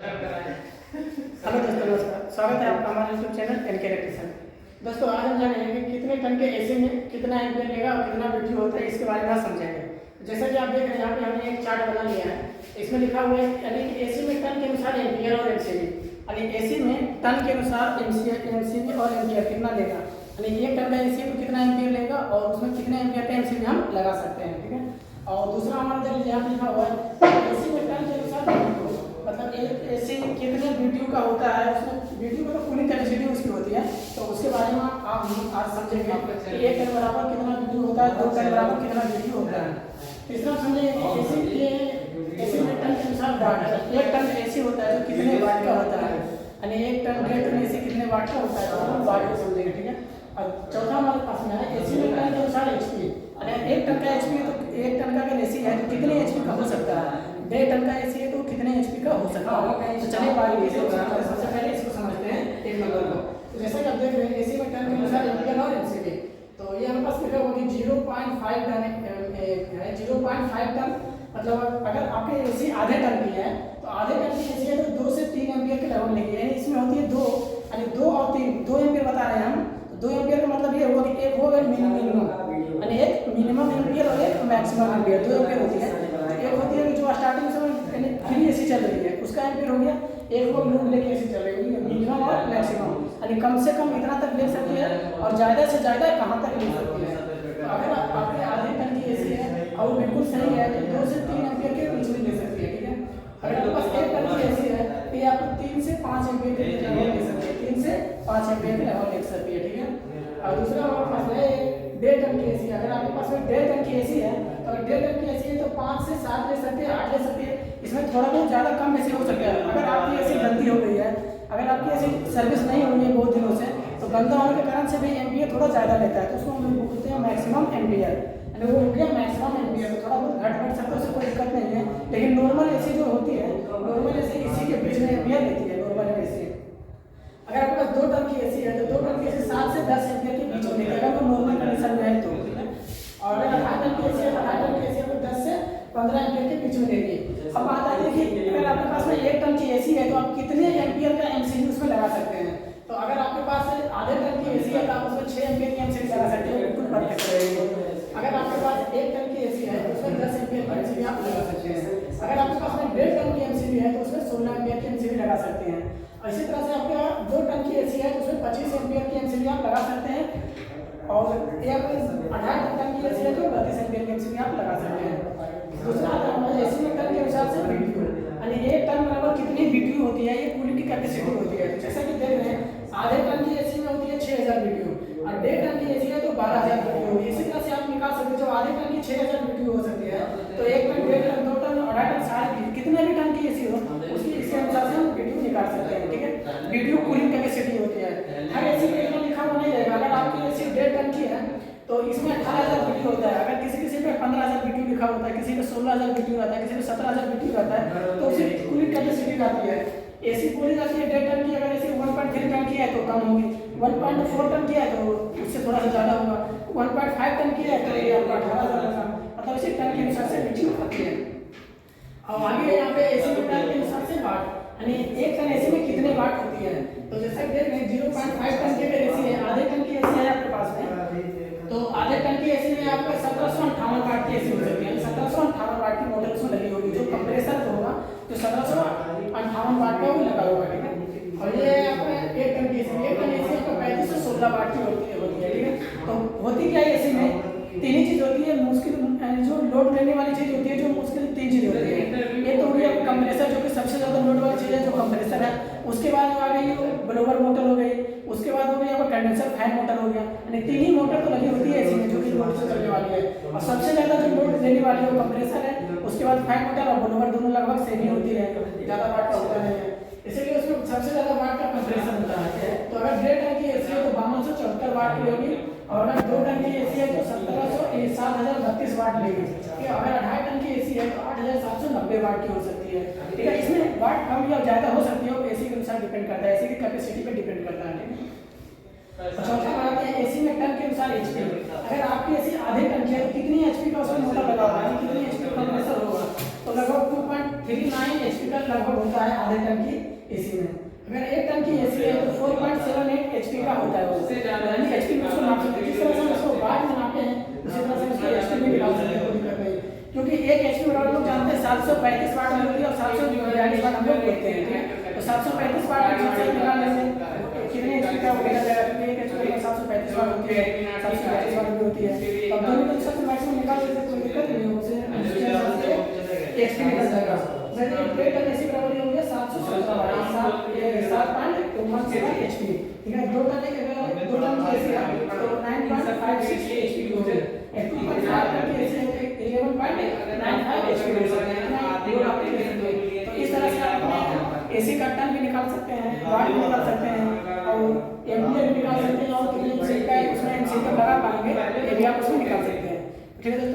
Hello दोस्तों, नमस्कार। स्वागत है आपका हमारे यूट्यूब चैनल एनके इलेक्ट्रिशियन। दोस्तों, आज हम जानेंगे कि कितने टन के एसी में कितना एम्पीयर लेगा और कितना बीटीयू होता है, इसके बारे में समझेंगे। जैसा कि आप देख रहे हैं, यहाँ पे हमने एक चार्ट बना लिया है। इसमें लिखा हुआ है यानी कि एसी में टन के अनुसार एम्पीयर और एमसीबी, यानी एसी में टन के अनुसार एमसीबी और एम्पीयर कितना लेगा, यानी एक टन का एसी को कितना एम्पीयर लेगा और उसमें कितने एम्पीयर का एमसीबी हम लगा सकते हैं। ठीक है। और दूसरा हमारा यहाँ लिखा हुआ है एसी में टन के अनुसार मतलब एक एसी कितने बीटीयू का होता है, उसमें बीटीयू मतलब कूलिंग कैपेसिटी उसकी होती है, तो उसके बारे में आप आज समझेंगे कि एक टन बराबर कितना बीटीयू होता है, 2 टन बराबर कितना बीटीयू होता है। तीसरा समझेंगे एसी में टन के अनुसार वाट है। एक टन एसी होता है तो कितने वाट का होता है, यानी एक टन 1.5 टन एसी कितने वाट का होता है, तो हम वाट को समझेंगे। ठीक है। और चौथा हमारे पास में है एसी में टन के अनुसार एचपी, यानी एक टन का एचपी है तो एक टन का अगर एसी है तो कितने एचपी का हो सकता है, 1.5 टन का एसी है तो कितने एचपी का हो सकता है। तो चलिए बारी से सबसे पहले इसको समझते हैं एक नंबर को। तो जैसा कि आप देख रहे हैं एसी में टन के अनुसार एम्पीयर और एमसीबी, तो ये हमारे पास लिखा हुआ कि 0.5 टन है। 0.5 टन मतलब अगर आपके एसी आधे टन की है तो आधे टन की एसी है तो 2 से 3 एम्पीयर के लगभग लेंगे, यानी इसमें होती है 2, यानी 2 और 3, 2 एम्पीयर बता रहे हैं हम। तो 2 एम्पीयर का मतलब ये हुआ कि एक होगा मिनिमम, यानी एक मिनिमम एम्पीयर और एक मैक्सिमम एम्पीयर, 2 एम्पीयर होती है। एक होती है जो स्टार्टिंग से यानी फ्री एसी चल रही है उसका एम्पीयर हो गया, एक वो लोड लेके एसी चल रही है मिनिमम और मैक्सिमम, यानी कम से कम इतना तक ले सकती है और ज़्यादा से ज़्यादा कहाँ तक ले सकती है। तो अगर आपके आधे टन की एसी है और वो बिल्कुल सही है तो 2 से 3 एम्पीयर के बीच में ले सकती है। ठीक है। अगर आपके पास 1 टन की एसी है तो ये आपको 3 से 5 एम्पीयर के लगभग ले सकती है, 3 से 5 एम्पीयर के लगभग ले सकती है। ठीक है। और दूसरा हमारे पास है 1.5 टन की एसी। अगर आपके पास में 1.5 टन की एसी है तो अगर 1.5 टन की एसी है तो 5 से 7 ले सकते हैं, 8 ले सकते हैं। इसमें थोड़ा बहुत ज़्यादा कम एसी हो सकता है। अगर आपकी एसी गंदी हो गई है, अगर आपकी एसी सर्विस नहीं हुई है बहुत दिनों से, तो गंदा होने के कारण से भी एम्पीयर थोड़ा ज़्यादा लेता है, तो उसको हम बोलते हैं मैक्सिमम एम्पीयर, यानी वो हो गया मैक्सिमम एम्पीयर। तो थोड़ा बहुत घट सकता है, उससे कोई दिक्कत नहीं है। लेकिन नॉर्मल एसी जो होती है, नॉर्मल एसी इसी के बीच में एम्पीयर लेती है नॉर्मल एसी। अगर आपके पास 2 टन की एसी है तो 2 टन की एसी 7 से 10 एम्पीयर के बीच में लेती है, अगर वो नॉर्मल कंडीशन में है तो। और अगर 2.5 टन की एसी है तो 2.5 टन की एसी आपको 10 से 15 एम्पीयर के बीच में देगी। अब बात आती है कि अगर आपके पास में 1 टन की एसी है तो आप कितने एम्पीयर का एमसीबी उसमें लगा सकते हैं। तो अगर आपके पास आधे टन की एसी है तो आप उसमें 6 एम्पीयर की एमसीबी लगा सकते हैं, बिल्कुल परफेक्ट रहेगी। अगर आपके पास 1 टन की एसी है तो उसमें 10 एम्पीयर की एमसीबी आप लगा सकते हैं। अगर आपके पास में 1.5 टन की एमसीबी है तो उसमें 16 एम्पीयर की एमसीबी लगा सकते हैं। और इसी तरह से आपके 2 टन की एसी है तो उसमें 25 एम्पीयर की एमसीबी आप लगा सकते हैं। और ये आपके 2.5 टन की एसी है तो 32 एम्पीयर की एमसीबी आप लगा सकते हैं। दूसरा आता है एसी में टन के अनुसार से बीटीयू, यानी 1 टन बराबर कितनी बीटीयू होती है, ये कूलिंग की कैपेसिटी होती है। जैसा कि देख रहे हैं आधे टन की एसी में होती है 6000 बीटीयू और 1.5 टन की एसी है तो 12000 बीटीयू होगी। इसी तरह से आप निकाल सकते हो, जो आधे टन की 6000 बीटीयू हो सकती है तो 1 टन, 1.5 टन, 2 टन, 2.5 टन, सारे कितने भी टन की एसी हो उसकी इसके अनुसार से हम बीटीयू निकाल सकते हैं। ठीक है। बीटीयू कूलिंग कैपेसिटी होती है। हर एसी में इतना लिखा हुआ नहीं रहेगा। अगर आपकी एसी 1.5 टन की है तो इसमें 18000 बीटीयू होता है। अगर किसी पे 15000 बीटीयू लिखा होता है, किसी पे 16000 बीटीयू रहता है, किसी पे 17000 बीटीयू रहता है, तो उसे कूलिंग कैपेसिटी आती है। एसी कूलिंग आती है 1.5 टन की। अगर एसी 1.3 टन की है तो कम होगी, 1.4 टन की है तो उससे थोड़ा सा ज़्यादा होगा, 1.5 टन की है तो ये आपका 18000 होगा। मतलब इसे टन के अनुसार से बीटीयू आती है। और आगे यहाँ पे एसी में टन के अनुसार से वाट, यानी 1 टन एसी में कितने वाट होती है। तो जैसे देख रहे हैं 0.5 टन की अगर एसी है, आधे टन की एसी है आपके पास में, तो आधे टन की एसी में आपका 1758 वाट की एसी हो सकती है। 1758 वाट की मोटर उसमें लगी होगी, जो कंप्रेसर होगा तो 1758 वाट का वो लगा होगा। ठीक है। और ये आपका 1 टन की एसी, 1 टन एसी आपका 35 से 16 वाट की होती है। ठीक है। तो होती क्या है एसी में, 3 ही चीज होती है मुश्किल, जो लोड लेने वाली चीज होती है, जो मुश्किल 3 चीज होती है। ये तो हो गया कंप्रेसर, जो कि सबसे ज्यादा लोड वाली चीज है, जो कंप्रेसर है। उसके बाद आ गई ब्लोअर मोटर हो गई, उसके बाद हो गई आपका कंडेंसर फैन मोटर हो गया, यानी 3 ही मोटर तो लगी होती है एसी में जो कि लोड से चलने वाली है। और सबसे ज्यादा जो लोड लेने वाली है वो कंप्रेसर है, उसके बाद फैन मोटर और ब्लोअर दोनों लगभग सेम ही होती है, ज्यादा वाट का होता नहीं है, इसीलिए उसमें सबसे ज्यादा वाट का कंप्रेसर होता है। तो अगर 1.5 टन की एसी है तो 5274 वाट की होगी, और अगर 2 टन की एसी है तो 7032 वाट लेगी। अगर 2.5 टन की एसी है तो 8790 वाट की हो सकती है। ठीक है। इसमें वाट कम या ज्यादा हो सकती है, वो एसी के अनुसार डिपेंड करता है, एसी की कैपेसिटी पे डिपेंड करता है। ठीक है। चौथा बात है एसी में टन के अनुसार एचपी। अगर आपकी एसी आधे टन की है तो कितनी एचपी का उसमें मोटर लगा हुआ है, कितनी एचपी कंप्रेसर होगा, तो लगभग 4.39 HP का लगभग होता है आधे टन की एसी में। अगर 1 टन की एसी है तो 4.78 HP का होता है वो, यानी HP में उसको नाप सकते हैं। जिस तरह से हम इसको वाट में नापते हैं उसी तरह से उसको HP में निकाल सकते हैं, कोई दिक्कत नहीं। क्योंकि 1 HP मोटर लोग जानते हैं 735 वाट में होती है और 742 वाट हम लोग देखते हैं, ठीक है। तो 735 वाट से निकाल लेंगे कितने HP का वो निकल जाएगा, क्योंकि 1 HP में 735 वाट होती है, 742 वाट भी होती है। अब दोनों को सबसे मैक्सिमम निकाल लेते हैं, कोई दिक्कत नहीं है, उससे HP निकल जाएगा। जैसे 1 टन एसी बराबर हो गया 717 वाट, 7.17 HP, ठीक है। 2 टन की एसी है तो 9.56 HP हो गया। 2.5 टन की एसी है 11.95 HP हो सकता है। तो इस तरह से आप एसी का टन भी निकाल सकते हैं, वाट भी निकाल सकते हैं और एम्पियर भी निकाल सकते हैं, और कितने एम्पियर का उसमें एम्पियर लगा पाएंगे ये भी आप उसमें निकाल सकते हैं, ठीक है दोस्तों।